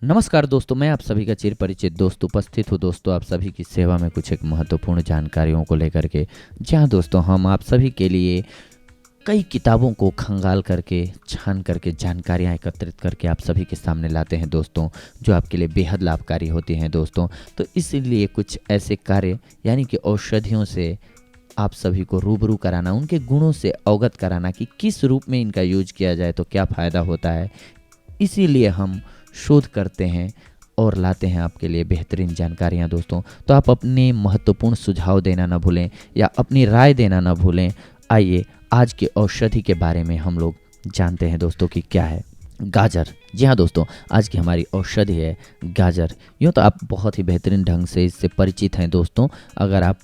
नमस्कार दोस्तों, मैं आप सभी का चिर परिचित दोस्त उपस्थित हूँ दोस्तों आप सभी की सेवा में कुछ एक महत्वपूर्ण जानकारियों को लेकर के। जहाँ दोस्तों हम आप सभी के लिए कई किताबों को खंगाल करके छान करके जानकारियाँ एकत्रित करके आप सभी के सामने लाते हैं दोस्तों, जो आपके लिए बेहद लाभकारी होती हैं दोस्तों। तो इसीलिए कुछ ऐसे कार्य यानी कि औषधियों से आप सभी को रूबरू कराना, उनके गुणों से अवगत कराना कि किस रूप में इनका यूज किया जाए तो क्या फ़ायदा होता है। इसीलिए हम शोध करते हैं और लाते हैं आपके लिए बेहतरीन जानकारियाँ दोस्तों। तो आप अपने महत्वपूर्ण सुझाव देना ना भूलें या अपनी राय देना ना भूलें। आइए आज की औषधि के बारे में हम लोग जानते हैं दोस्तों कि क्या है गाजर। जी हाँ दोस्तों, आज की हमारी औषधि है गाजर। यूँ तो आप बहुत ही बेहतरीन ढंग से इससे परिचित हैं दोस्तों। अगर आप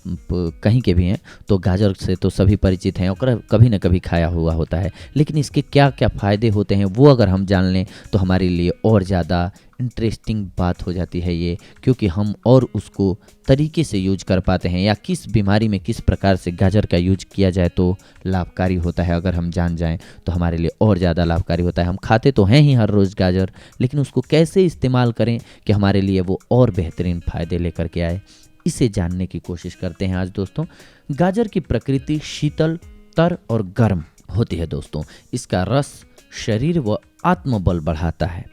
कहीं के भी हैं तो गाजर से तो सभी परिचित हैं और कभी ना कभी खाया हुआ होता है। लेकिन इसके क्या क्या फ़ायदे होते हैं वो अगर हम जान लें तो हमारे लिए और ज़्यादा इंटरेस्टिंग बात हो जाती है ये, क्योंकि हम और उसको तरीके से यूज कर पाते हैं या किस बीमारी में किस प्रकार से गाजर का यूज किया जाए तो लाभकारी होता है। अगर हम जान जाएं तो हमारे लिए और ज़्यादा लाभकारी होता है। हम खाते तो हैं ही हर रोज़ गाजर, लेकिन उसको कैसे इस्तेमाल करें कि हमारे लिए वो और बेहतरीन फ़ायदे लेकर के आए, इसे जानने की कोशिश करते हैं आज दोस्तों। गाजर की प्रकृति शीतल, तर और गर्म होती है दोस्तों। इसका रस शरीर व आत्मबल बढ़ाता है।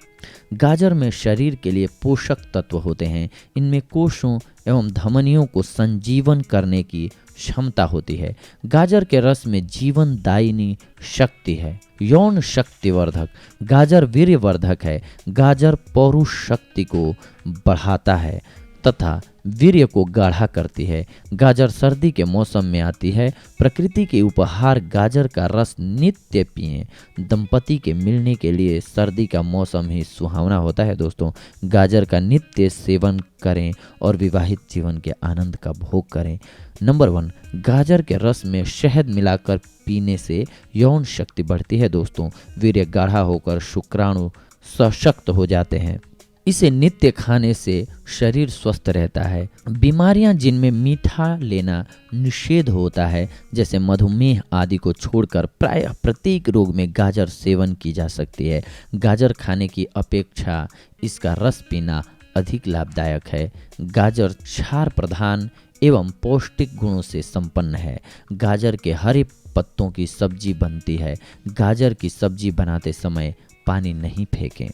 गाजर में शरीर के लिए पोषक तत्व होते हैं। इनमें कोषों एवं धमनियों को संजीवन करने की क्षमता होती है। गाजर के रस में जीवनदायिनी शक्ति है। यौन शक्तिवर्धक, गाजर वीर्यवर्धक है। गाजर पौरुष शक्ति को बढ़ाता है तथा वीर्य को गाढ़ा करती है। गाजर सर्दी के मौसम में आती है। प्रकृति के उपहार गाजर का रस नित्य पिएं। दंपति के मिलने के लिए सर्दी का मौसम ही सुहावना होता है दोस्तों। गाजर का नित्य सेवन करें और विवाहित जीवन के आनंद का भोग करें। नंबर 1, गाजर के रस में शहद मिलाकर पीने से यौन शक्ति बढ़ती है दोस्तों। वीर्य गाढ़ा होकर शुक्राणु सशक्त हो जाते हैं। इसे नित्य खाने से शरीर स्वस्थ रहता है। बीमारियां जिनमें मीठा लेना निषेध होता है, जैसे मधुमेह आदि को छोड़कर प्रायः प्रत्येक रोग में गाजर सेवन की जा सकती है। गाजर खाने की अपेक्षा इसका रस पीना अधिक लाभदायक है। गाजर क्षार प्रधान एवं पौष्टिक गुणों से संपन्न है। गाजर के हरे पत्तों की सब्जी बनती है। गाजर की सब्जी बनाते समय पानी नहीं फेंकें।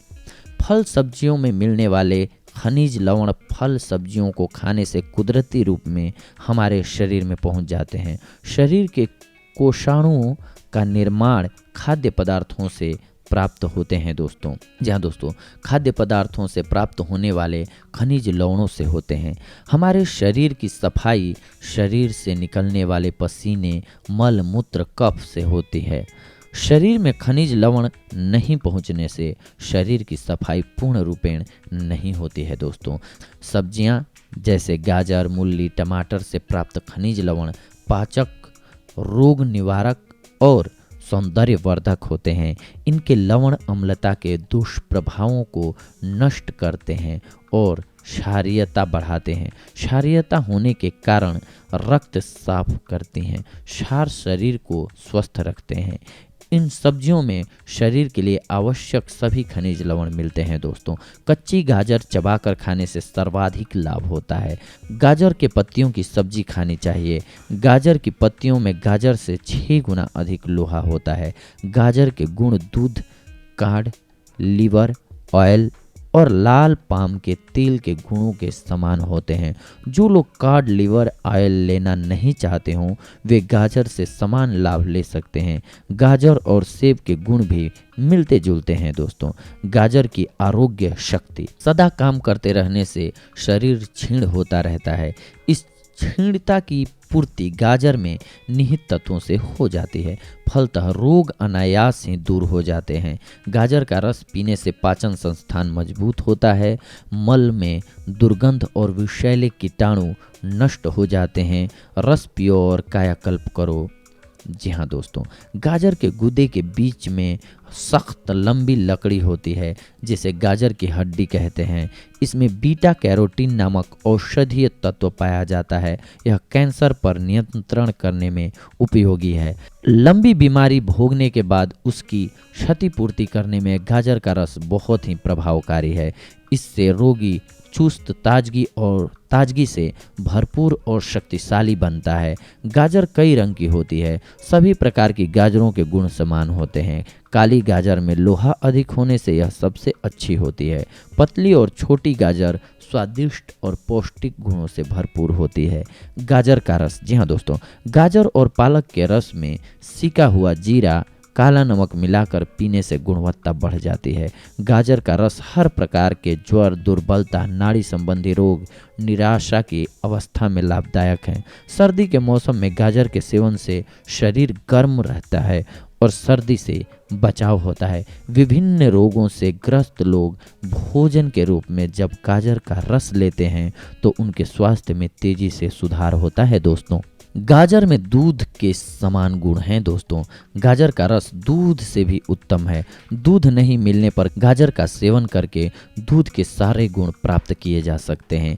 फल सब्जियों में मिलने वाले खनिज लवण फल सब्जियों को खाने से कुदरती रूप में हमारे शरीर में पहुंच जाते हैं। शरीर के कोषाणुओं का निर्माण खाद्य पदार्थों से प्राप्त होते हैं दोस्तों। जी हाँ दोस्तों, खाद्य पदार्थों से प्राप्त होने वाले खनिज लवणों से होते हैं। हमारे शरीर की सफाई शरीर से निकलने वाले पसीने, मल मूत्र, कफ से होती है। शरीर में खनिज लवण नहीं पहुंचने से शरीर की सफाई पूर्ण रूपेण नहीं होती है दोस्तों। सब्जियां जैसे गाजर, मूली, टमाटर से प्राप्त खनिज लवण पाचक, रोग निवारक और सौंदर्यवर्धक होते हैं। इनके लवण अम्लता के दुष्प्रभावों को नष्ट करते हैं और क्षारीयता बढ़ाते हैं। क्षारीयता होने के कारण रक्त साफ करती हैं। क्षार शरीर को स्वस्थ रखते हैं। इन सब्जियों में शरीर के लिए आवश्यक सभी खनिज लवण मिलते हैं दोस्तों। कच्ची गाजर चबाकर खाने से सर्वाधिक लाभ होता है। गाजर के पत्तियों की सब्जी खानी चाहिए। गाजर की पत्तियों में गाजर से 6 गुना अधिक लोहा होता है। गाजर के गुण दूध, काढ़, लीवर ऑयल और लाल पाम के तेल के गुणों के समान होते हैं। जो लोग कार्ड लिवर ऑयल लेना नहीं चाहते हों वे गाजर से समान लाभ ले सकते हैं। गाजर और सेब के गुण भी मिलते जुलते हैं दोस्तों। गाजर की आरोग्य शक्ति, सदा काम करते रहने से शरीर क्षीण होता रहता है। इस क्षीणता की पूर्ति गाजर में निहित तत्वों से हो जाती है। फलतः रोग अनायास ही दूर हो जाते हैं। गाजर का रस पीने से पाचन संस्थान मजबूत होता है। मल में दुर्गंध और विषैले कीटाणु नष्ट हो जाते हैं। रस पियो और कायाकल्प करो। जी हाँ दोस्तों, गाजर के गूदे के बीच में सख्त लंबी लकड़ी होती है जिसे गाजर की हड्डी कहते हैं। इसमें बीटा कैरोटीन नामक औषधीय तत्व पाया जाता है। यह कैंसर पर नियंत्रण करने में उपयोगी है। लंबी बीमारी भोगने के बाद उसकी क्षतिपूर्ति करने में गाजर का रस बहुत ही प्रभावकारी है। इससे रोगी चुस्त ताजगी से भरपूर और शक्तिशाली बनता है। गाजर कई रंग की होती है। सभी प्रकार की गाजरों के गुण समान होते हैं। काली गाजर में लोहा अधिक होने से यह सबसे अच्छी होती है। पतली और छोटी गाजर स्वादिष्ट और पौष्टिक गुणों से भरपूर होती है। गाजर का रस, जी हाँ दोस्तों, गाजर और पालक के रस में सिका हुआ जीरा, काला नमक मिलाकर पीने से गुणवत्ता बढ़ जाती है। गाजर का रस हर प्रकार के ज्वर, दुर्बलता, नाड़ी संबंधी रोग, निराशा की अवस्था में लाभदायक है। सर्दी के मौसम में गाजर के सेवन से शरीर गर्म रहता है और सर्दी से बचाव होता है। विभिन्न रोगों से ग्रस्त लोग भोजन के रूप में जब गाजर का रस लेते हैं तो उनके स्वास्थ्य में तेजी से सुधार होता है दोस्तों। गाजर में दूध के समान गुण हैं दोस्तों। गाजर का रस दूध से भी उत्तम है। दूध नहीं मिलने पर गाजर का सेवन करके दूध के सारे गुण प्राप्त किए जा सकते हैं।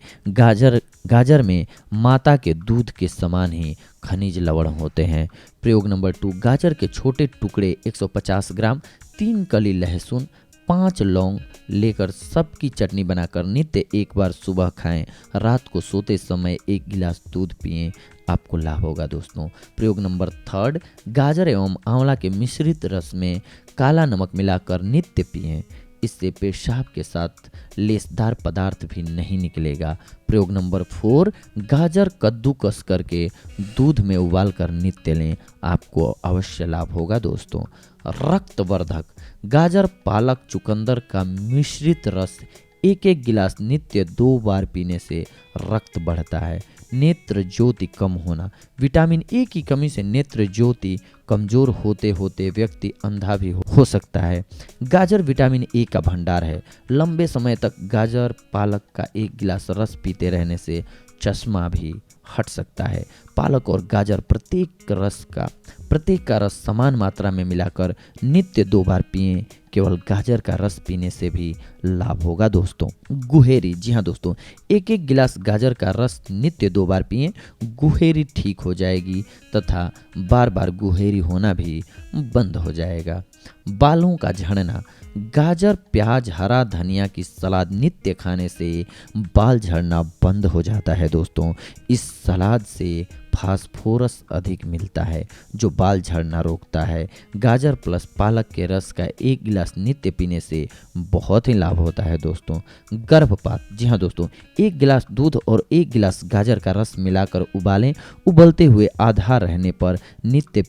गाजर में माता के दूध के समान ही खनिज लवण होते हैं। प्रयोग नंबर 2, गाजर के छोटे टुकड़े 150 ग्राम, 3 कली लहसुन, 5 लौंग लेकर सबकी चटनी बनाकर नित्य एक बार सुबह खाएं। रात को सोते समय 1 गिलास दूध पिएं, आपको लाभ होगा दोस्तों। प्रयोग नंबर 3, गाजर एवं आंवला के मिश्रित रस में काला नमक मिलाकर नित्य पिएं। इससे पेशाब के साथ लेसदार पदार्थ भी नहीं निकलेगा। प्रयोग नंबर 4, गाजर कद्दूकस करके दूध में उबाल कर नित्य लें, आपको अवश्य लाभ होगा दोस्तों। रक्तवर्धक, गाजर, पालक, चुकंदर का मिश्रित रस 1-1 गिलास नित्य 2 बार पीने से रक्त बढ़ता है। नेत्र ज्योति कम होना, विटामिन ए की कमी से नेत्र ज्योति कमजोर होते होते व्यक्ति अंधा भी हो सकता है। गाजर विटामिन ए का भंडार है। लंबे समय तक गाजर पालक का 1 गिलास रस पीते रहने से चश्मा भी हट सकता है। पालक और गाजर प्रत्येक का रस समान मात्रा में मिलाकर नित्य 2 बार पिएं। केवल गाजर का रस पीने से भी लाभ होगा दोस्तों। गुहेरी, जी हाँ दोस्तों, 1-1 गिलास गाजर का रस नित्य 2 बार पिएं। गुहेरी ठीक हो जाएगी तथा बार बार गुहेरी होना भी बंद हो जाएगा। बालों का झड़ना, गाजर, प्याज, हरा धनिया की सलाद नित्य खाने से बाल झड़ना बंद हो जाता है दोस्तों। इस सलाद से फास्फोरस अधिक मिलता है जो बाल झड़ना रोकता है। गाजर प्लस पालक के रस का 1 गिलास नित्य पीने से बहुत ही लाभ होता है दोस्तों। गर्भपात, जी हाँ दोस्तों, 1 गिलास दूध और 1 गिलास गाजर का रस मिलाकर उबालें। उबलते हुए आधा रहने पर नित्य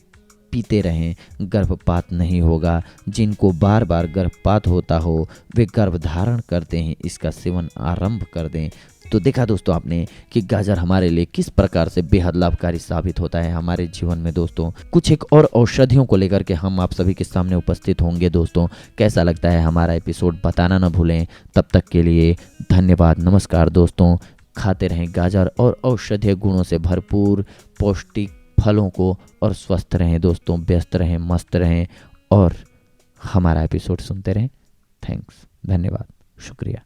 पीते रहें, गर्भपात नहीं होगा। जिनको बार बार गर्भपात होता हो वे गर्भधारण करते हैं, इसका सेवन आरंभ कर दें। तो देखा दोस्तों आपने कि गाजर हमारे लिए किस प्रकार से बेहद लाभकारी साबित होता है हमारे जीवन में दोस्तों। कुछ एक और औषधियों को लेकर के हम आप सभी के सामने उपस्थित होंगे दोस्तों। कैसा लगता है हमारा एपिसोड बताना न भूलें। तब तक के लिए धन्यवाद, नमस्कार दोस्तों। खाते रहें गाजर और औषधीय गुणों से भरपूर पौष्टिक फलों को और स्वस्थ रहें दोस्तों, व्यस्त रहें, मस्त रहें और हमारा एपिसोड सुनते रहें। थैंक्स, धन्यवाद, शुक्रिया।